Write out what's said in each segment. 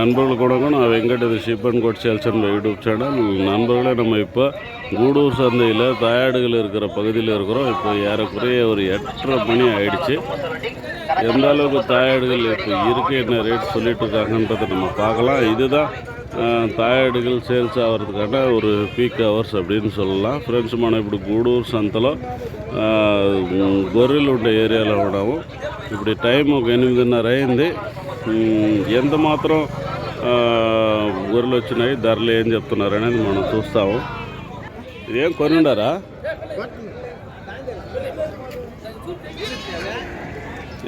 நண்பர்கள் கூட நான் வெங்கட் இது ship and code sales and YouTube channel. நண்பர்களே, நம்ம இப்போ கூடூர் சந்தையில் தாயாடுகள் இருக்கிற பகுதியில் இருக்கிறோம். இப்போ ஏறக்குறைய ஒரு 8:30 மணி ஆயிடுச்சு. எந்த அளவுக்கு தாயாடுகள் இப்போ இருக்குது, என்ன ரேட் சொல்லிட்டு இருக்காங்கன்றதை நம்ம பார்க்கலாம். இதுதான் தாயாடுகள் சேல்ஸ் ஆகிறதுக்கான ஒரு பீக் ஹவர்ஸ் அப்படின்னு சொல்லலாம். ఫ్రెండ్స్, మనం ఇప్పుడు గూడూరు సంతలో గొర్రెలు ఉండే ఏరియాలో ఉన్నాము. ఇప్పుడు టైం ఒక 8:30 అయింది. ఎంత మాత్రం గొర్రెలు వచ్చినాయి, ధరలు ఏం చెప్తున్నారు అనేది మనం చూస్తాము. ఇదేం కొనుండారా?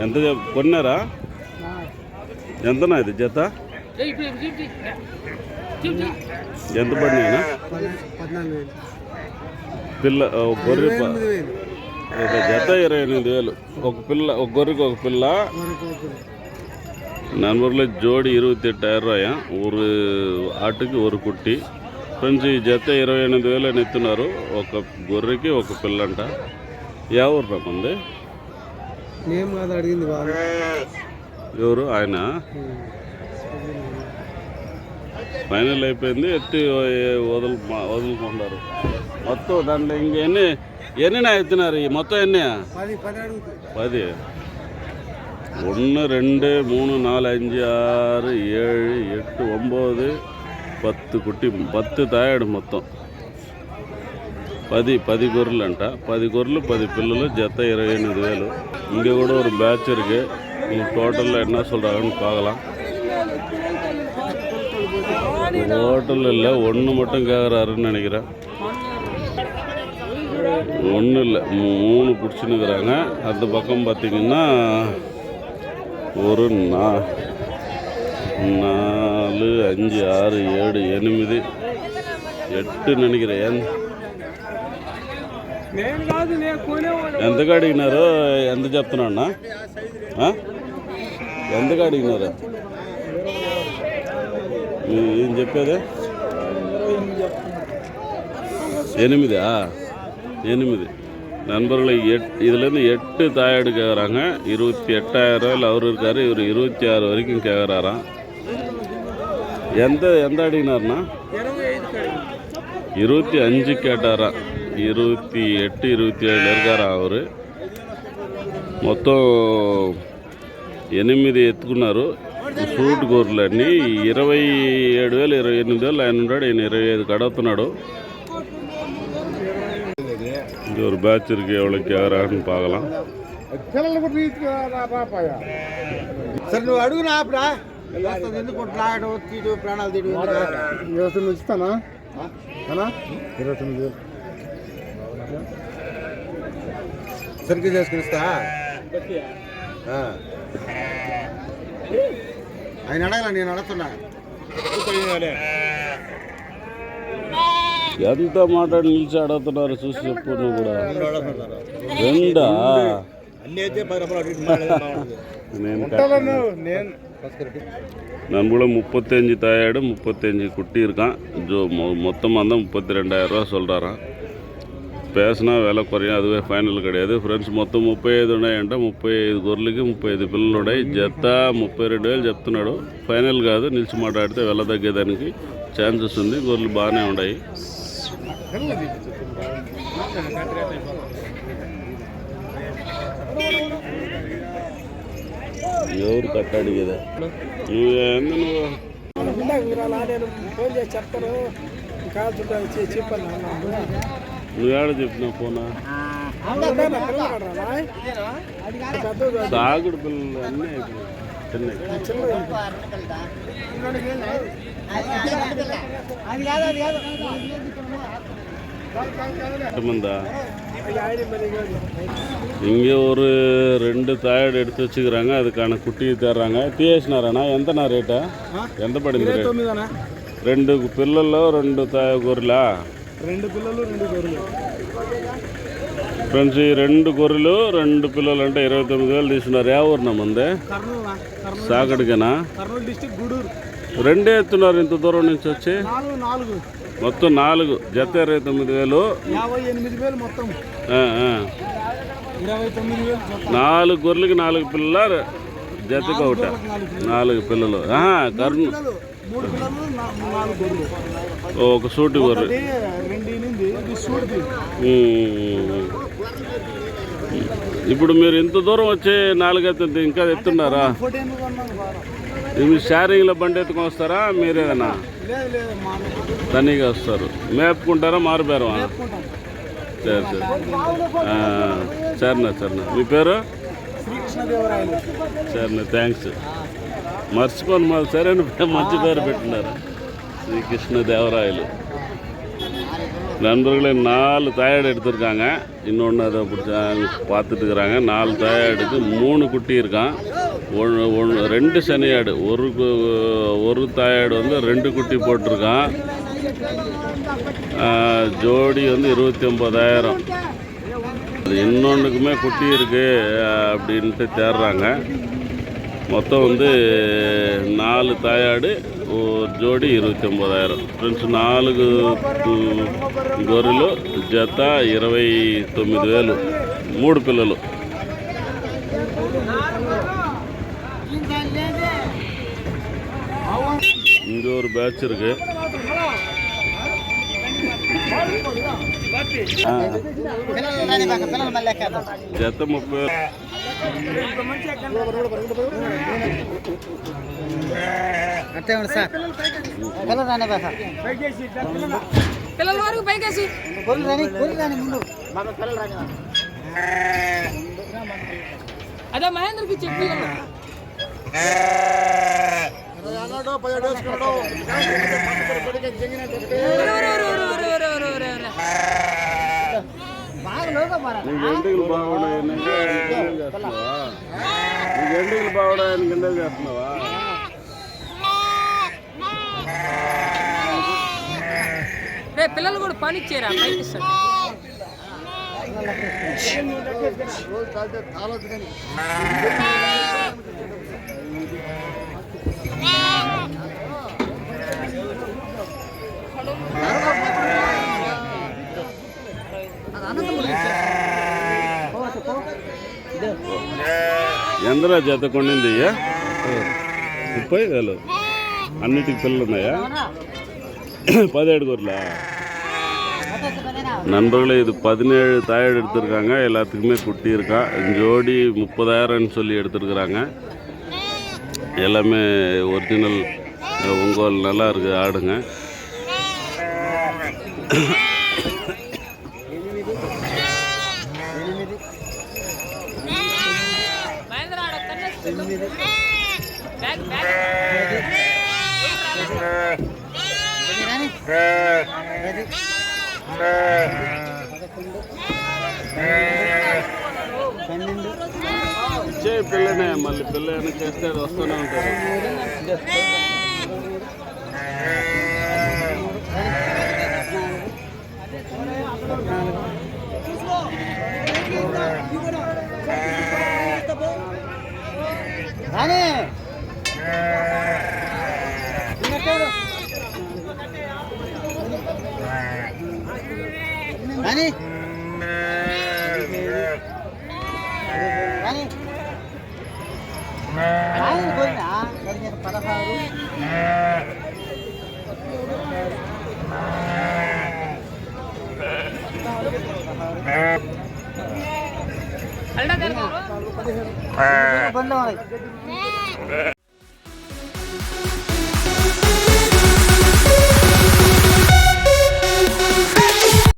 ఎంత కొన్నారా? ఎంతనా ఇది జత? ఎంత పడినాయినా? పిల్ల గొర్రె జత 28,000. ఒక పిల్ల, ఒక గొర్రెకి ఒక పిల్ల. நண்பர்களே, ஜோடி 28,000 ஒரு ఆటుకి ஒரு కుట్టి. ఫ్రెండ్స్, ఈ జత 28,000 ఎత్తున్నారు. ఒక గొర్రెకి ఒక పిల్లంట. ఏ ఊరు మంది? ఎవరు ఆయన? ఫైనల్ అయిపోయింది. ఎత్తి వదులుకుంటారు మొత్తం. దాంట్లో ఎన్ని ఎత్తినారు? ఈ మొత్తం ఎన్ని? 10. 1 2 3 4 5 6 7 8 9 10 కుట్టి, 10 తాయాడు మొత్తం. 10 గొర్రెలు అంట. 10 గొర్రెలు 10 పిల్లలు, జత 28,000. இங்கே கூட ஒரு பேட்ச் இருக்கு. டோட்டலில் என்ன சொல்கிறாங்கன்னு பார்க்கலாம். ஹோட்டல் இல்லை, ஒன்று மட்டும் கேட்குறாருன்னு நினைக்கிறேன். ஒன்றும் இல்லை, 3 பிடிச்சின்னுக்கிறாங்க. அந்த பக்கம் பார்த்திங்கன்னா ஒரு 4 5 6 7 8 8 நினைக்கிறேன். ఎంతగా అడిగినారు? ఎంత చెప్తున్నా అన్న? ఎంతగా అడిగినారు? ఏం చెప్పేది? 8 நண்பர்களை. இதுலேருந்து 8 தாயாடு கேட்குறாங்க. 28,000 அவர் இருக்கார். இவர் 26 வரைக்கும் கேட்குறாராம். எந்த அடினார்னா? 25 கேட்டாராம். 28 27 இருக்காరా அவர். మొత్తం 8 ఎత్తుకున్నారు. సూట్ గొర్రెలు అన్నీ 27,000 28,000 ఆయన ఉన్నాడు. ఈయన 25 కడుగుతున్నాడు. இது ஒரு பேட்ச் இருக்கு. எவ்வளோக்கு கேட்குறான்னு பார்க்கலாம். సరే, నువ్వు అడుగు నాపడా. ఎందుకు లాగడం, తీడు, ప్రాణాలు తీడు. 29 ఇస్తానా? 29,000 సరిగ్గా చేసుకుని ఇస్తా. ఆయన అడగల, నేను అడుగుతున్నా. ఎంత మాట్లాడి నిలిచి అడుగుతున్నారు చూసి చెప్పు. నువ్వు కూడా 2 நம்மள 35 தாயாடு 35 குட்டி இருக்கான். மொத்தமாக இருந்தால் 32,000 ரூபா சொல்கிறாரான். பேசினா விலை குறையும், அதுவே ஃபைனல் கிடையாது. ఫ్రెండ్స్, మొత్తం 35 ఉన్నాయంట. 35 గొర్రెలకి 35 పిల్లలు ఉన్నాయి. జత 32,000 చెప్తున్నాడు. ఫైనల్ కాదు, నిలిచి మాట్లాడితే వెల తగ్గేదానికి ఛాన్సెస్ ఉంది. గొర్రెలు బాగానే ఉన్నాయి. ఎవరు కట్టాడిగేదా? నువ్వు నువ్వేడ చెప్పినావు ఫోనా? సాగుడు పిల్లలు అన్నీ மந்தா. இங்கே ஒரு 2 தாயாடு எடுத்து வச்சுக்கிறாங்க. அதுக்கான குட்டி தர்றாங்க. తీసేసినారనా? ఎంతనా రేటా? ఎంత పడింది? 2 పిల్లల్లో 2 గొర్రెలా? 2 పిల్లలు 2 గొర్రెలు. ఫ్రెండ్స్, ఈ 2 గొర్రెలు 2 పిల్లలు అంటే 29,000 తీసుకున్నారు. ఏ ఊరినా మంది? సాగడికేనా? రెండే ఎత్తున్నారు ఇంత దూరం నుంచి వచ్చి. మొత్తం 4 జత 29,000. 58,000 మొత్తం. 4 గొర్రెలకి 4 పిల్లలు జతకు ఒకట 4 పిల్లలు. కర్ను 3 పిల్లలు 4 గొర్రెలు. ఒక సూటి గొర్రె. 2 నుండి ఇది సూటిది. ఇప్పుడు మీరు ఇంత దూరం వచ్చి 4 ఎత్తుంది ఇంకా ఎత్తున్నారా? 14 కొన్నాను బాగా. ఇవి షారింగ్లో బండి ఎత్తుకొని వస్తారా మీరేనా? లేదు లేదు మా తనీగా వస్తారు. మేపుకుంటారా మారుబేరమా? సరే సరే సరేనా. మీ పేరు? శ్రీకృష్ణదేవరాయలు. సరేనా, థ్యాంక్స్. మర్చిపోను మాకు సరైన మంచి పేరు పెట్టినారు, శ్రీకృష్ణదేవరాయలు. நண்பர்களே 4 தாயாடு எடுத்திருக்காங்க. இன்னொன்று அதை பிடிச்சா பார்த்துட்டுருக்குறாங்க. 4 தாயாடுக்கு 3 குட்டி இருக்கான். 2 சனியாடு. ஒரு தாயாடு வந்து 2 குட்டி போட்டிருக்கான். ஜோடி வந்து 29,000. இன்னொன்றுக்குமே குட்டி இருக்குது அப்படின்ட்டு தேடுறாங்க. மொத்தம் வந்து 4 தாயாடு, ஒரு ஜோடி 29,000. ఫ్రెండ్స్ 4 గొర్రెలు జత 29,000. 3 పిల్లలు. இங்கே ஒரு பேட்ச் இருக்கு. జత 30. అట్టే ఉంది సార్. పిల్లలు రాని బాగా పిల్లల వరకు పైకేసి గొర్రెలు రాని ముందు మాకు పిల్లలు రాని. అదే మహేంద్రకి చెప్పి ఎండికలు బాగున్నాయని కింద చేస్తున్నావా? పిల్లలు కూడా పని ఇచ్చారా? పైకి ఎందరో జత కొండింది 30,000. అన్నిటికి పిల్లలు ఉన్నాయా? 17 గొర్రెలా? நண்பர்களே இது 17 தாயாடு எடுத்திருக்காங்க. எல்லாத்துக்குமே குட்டி இருக்கா. ஜோடி 30,000ன்னு சொல்லி எடுத்துருக்குறாங்க. எல்லாமே ஒரிஜினல் ஒங்கோல் நல்லா இருக்குது ஆடுங்க. పిల్లనే మళ్ళీ పిల్ల ఏమైనా చేస్తే అది వస్తూనే ఉంటుంది. అల్లా